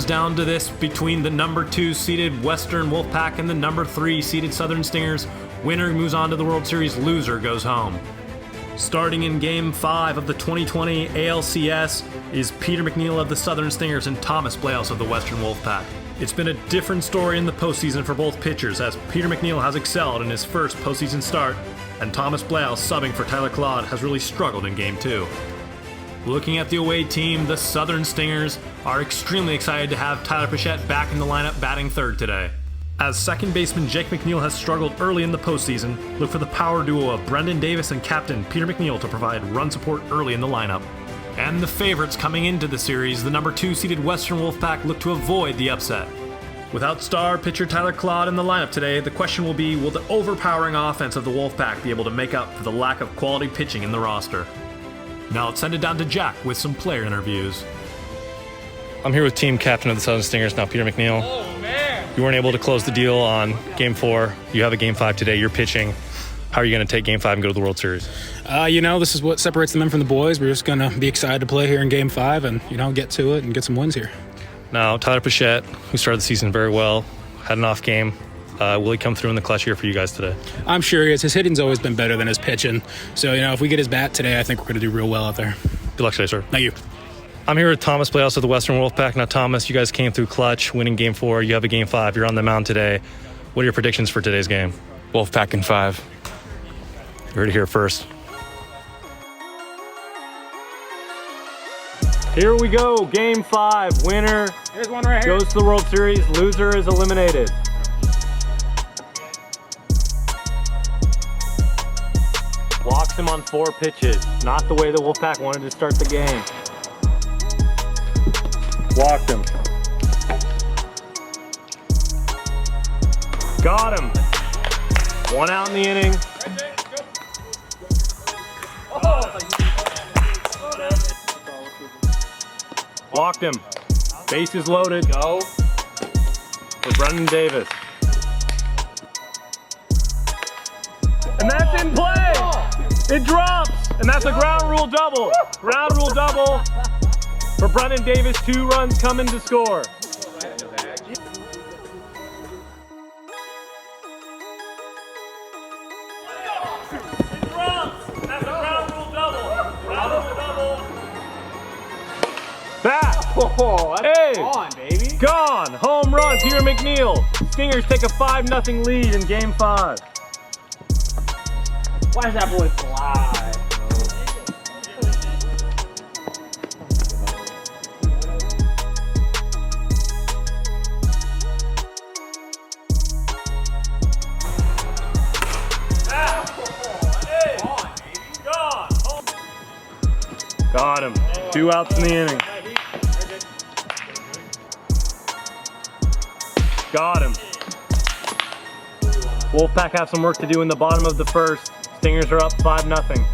comes down to this between the number 2 seeded Western Wolfpack and the number 3 seeded Southern Stingers. Winner moves on to the World Series, loser goes home. Starting in Game 5 of the 2020 ALCS is Peter McNeil of the Southern Stingers and Thomas Blaos of the Western Wolfpack. It's been a different story in the postseason for both pitchers, as Peter McNeil has excelled in his first postseason start, and Thomas Blaos, subbing for Tyler Claude, has really struggled in Game 2. Looking at the away team, the Southern Stingers are extremely excited to have Tyler Pichette back in the lineup batting third today. As second baseman Jake McNeil has struggled early in the postseason, look for the power duo of Brendan Davis and captain Peter McNeil to provide run support early in the lineup. And the favorites coming into the series, the number 2 seeded Western Wolfpack, look to avoid the upset. Without star pitcher Tyler Claude in the lineup today, the question will be, will the overpowering offense of the Wolfpack be able to make up for the lack of quality pitching in the roster? Now let's send it down to Jack with some player interviews. I'm here with team captain of the Southern Stingers now, Peter McNeil. Oh, man. You weren't able to close the deal on Game 4. You have a Game 5 today. You're pitching. How are you going to take Game 5 and go to the World Series? This is what separates the men from the boys. We're just going to be excited to play here in Game 5 and, get to it and get some wins here. Now, Tyler Pichette, who started the season very well, had an off game. Will he come through in the clutch here for you guys today? I'm sure he is. His hitting's always been better than his pitching. So, if we get his bat today, I think we're going to do real well out there. Good luck today, sir. Thank you. I'm here with Thomas Blaos of the Western Wolfpack. Now, Thomas, you guys came through clutch, winning Game 4. You have a Game 5. You're on the mound today. What are your predictions for today's game? Wolfpack in 5. You heard it here first. Here we go, Game 5. Winner Here's one right here. goes to the World Series, loser is eliminated. Walks him on 4 pitches. Not the way the Wolfpack wanted to start the game. Walked him. Got him. 1 out in the inning. Walked him. Bases loaded. Go. For Brendan Davis. And that's in play. It drops, and that's a ground rule double. Ground rule double for Brendan Davis. 2 runs coming to score. It drops, and that's a ground rule double. Ground rule double. Back. Oh, that's gone, baby. Gone. Home run, Peter McNeil. Stingers take a 5-0 lead in Game 5. Why does that boy fly? Got him. 2 outs in the inning. Got him. Wolfpack have some work to do in the bottom of the first. Stingers are up 5-0.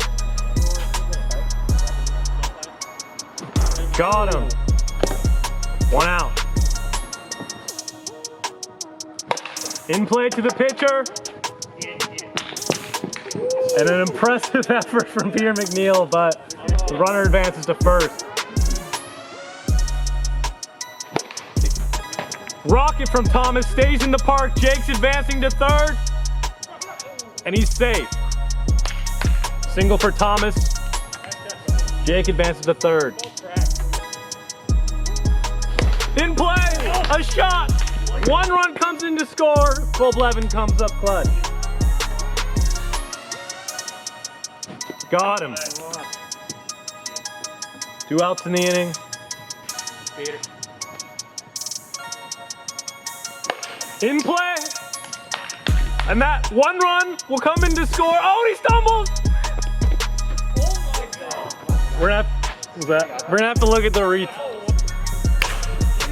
Got him. 1 out. In play to the pitcher. And an impressive effort from Peter McNeil, but the runner advances to first. Rocket from Thomas stays in the park. Jake's advancing to third. And he's safe. Single for Thomas. Jake advances to third. In play, a shot. 1 run comes in to score. Koblevin comes up clutch. Got him. 2 outs in the inning. In play. And that 1 run will come in to score. Oh, he stumbles. We're gonna have to look at the replay.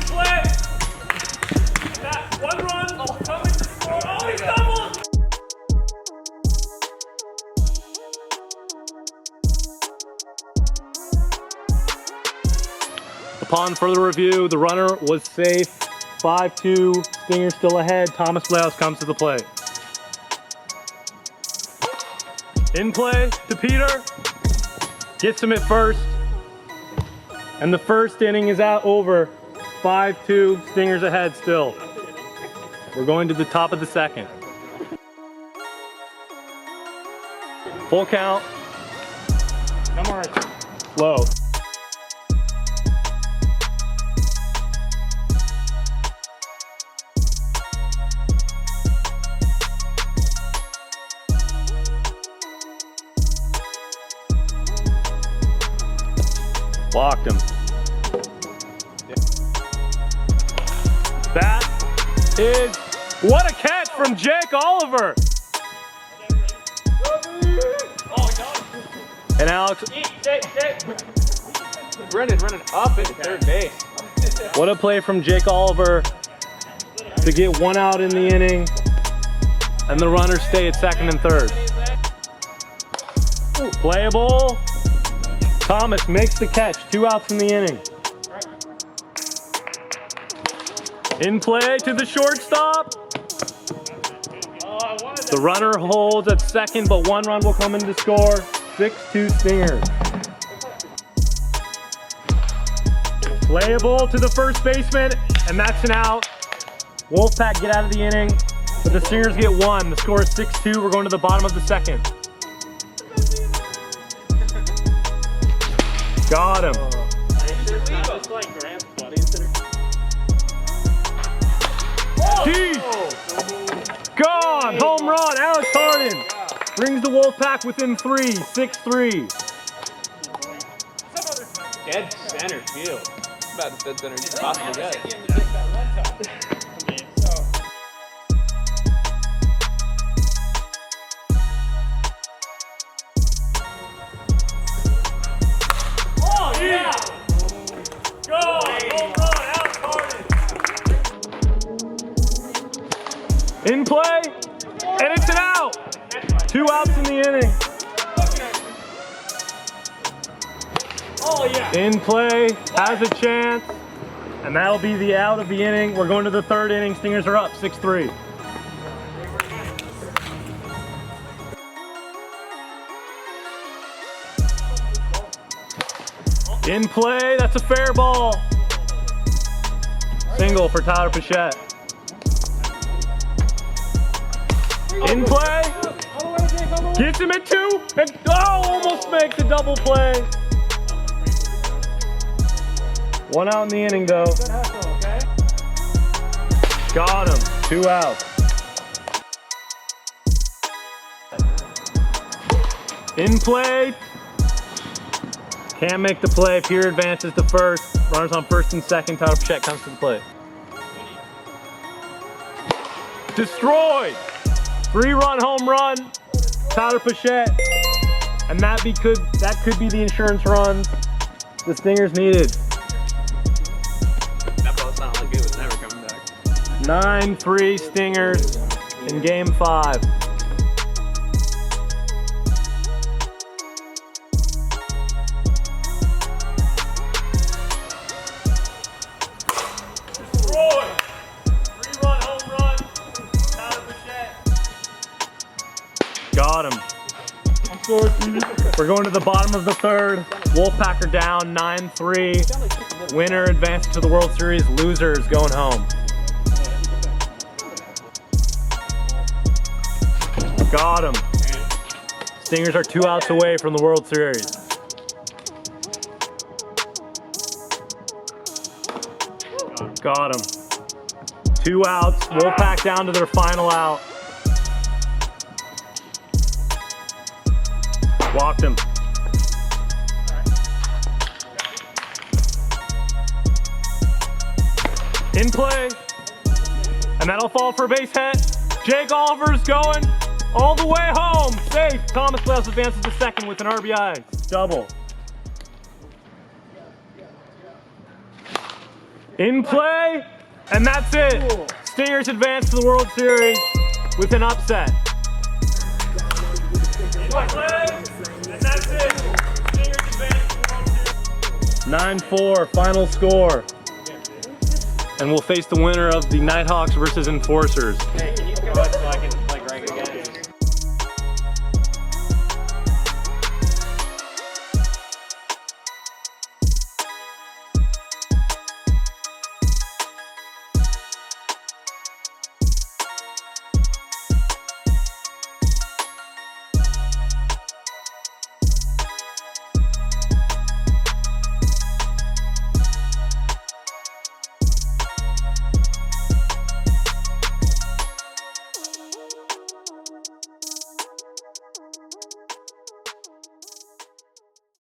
Play. That 1 run will come in to score. Oh, he stumbles. Upon further review, the runner was safe. 5-2, Stingers still ahead. Thomas Blaos comes to the plate. In play to Peter. Gets him at first. And the first inning is over. 5-2, Stingers ahead still. We're going to the top of the second. Full count. No more. Low. Blocked him. That is, what a catch from Jake Oliver. And Alex. Running up at third base. What a play from Jake Oliver to get one out in the inning. And the runners stay at second and third. Playable. Thomas makes the catch, 2 outs in the inning. In play to the shortstop. The runner holds at second, but 1 run will come in to score. 6-2 Stingers. Playable to the first baseman, and that's an out. Wolfpack get out of the inning, but the Stingers get 1. The score is 6-2. We're going to the bottom of the second. Got him. Deep. Gone. Home run. Alex Harden brings the Wolfpack within 3. 6-3. Dead center field. About the dead center you possibly get. Oh yeah! Go! Home run, Alex Harden. In play, and it's an out. 2 outs in the inning. Oh yeah! In play, has a chance, and that'll be the out of the inning. We're going to the 3rd inning. Stingers are up 6-3. In play, that's a fair ball. Single for Tyler Pichette. In play, gets him at 2, and almost makes a double play. 1 out in the inning though. Got him, 2 outs. In play, can't make the play. Pierre advances to first. Runners on first and second. Tyler Pichette comes to the plate. Destroyed. 3-run home run. Tyler Pichette. And that could be the insurance run the Stingers needed. That ball sounded like it was never coming back. 9-3 Stingers in Game 5. Got him. We're going to the bottom of the 3rd. Wolfpack are down 9-3. Winner advances to the World Series. Losers going home. Got him. Stingers are 2 outs away from the World Series. Got him. 2 outs. Wolfpack down to their final out. Walked him. In play. And that'll fall for a base hit. Jake Oliver's going all the way home. Safe. Thomas Wells advances to second with an RBI. Double. In play. And that's it. Stingers advance to the World Series with an upset. In play. And that's it. Stingers advance to the World Series. 9-4, final score. And we'll face the winner of the Nighthawks versus Enforcers. Hey, can you